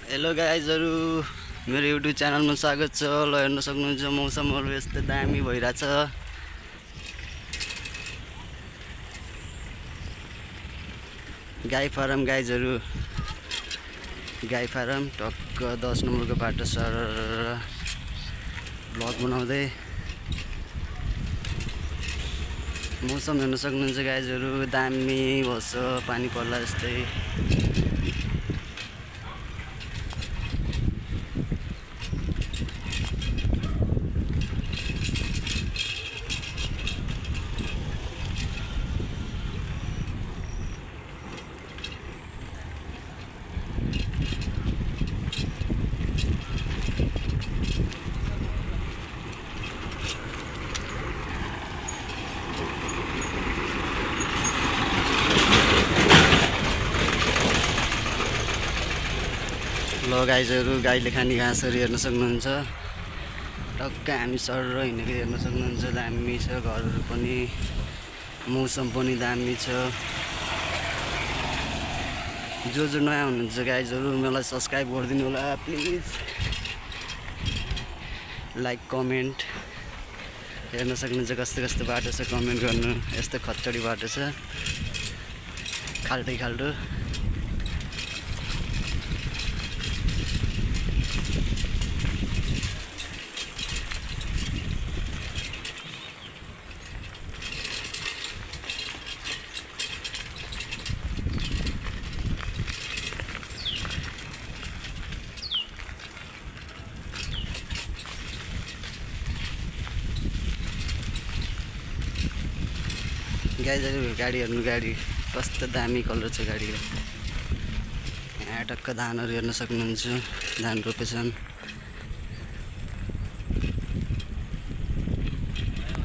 Hello गाइजहरु, मेरो YouTube च्यानलमा स्वागत छ। ल हेर्न सक्नुहुन्छ मौसमहरु यस्तै दामी भइराछ। गाई फारम गाइजहरु, गाई फारम टक्क 10 नम्बरको बाटो सर ब्लग बनाउँदै मौसम हेर्न सक्नुहुन्छ गाइजहरु, दामी भन्छ पानी पर्ला जस्तै। ल गाइजहरु, गाईले खाने घाँसहरु हेर्न सक्नुहुन्छ। टक्क हामी सर हिँडेको हेर्न सक्नुहुन्छ। दामी छ घरहरु पनि, मौसम पनि दामी छ। जो नयाँ हुनुहुन्छ गाइजहरु मलाई सब्स्क्राइब गरिदिनु होला प्लिज। लाइक कमेन्ट हेर्न सक्नुहुन्छ कस्तो कस्तो बाटो छ, कमेन्ट गर्नु। यस्तो खच्चडी बाटो छ, खाल्टै खाल्टो। गाइजहरु गाडी हेर्नु, गाडी कस्तो दामी कलर छ गाडीको। यहाँ टक्क धानहरु हेर्न सक्नुहुन्छ, धान रोपेछन्।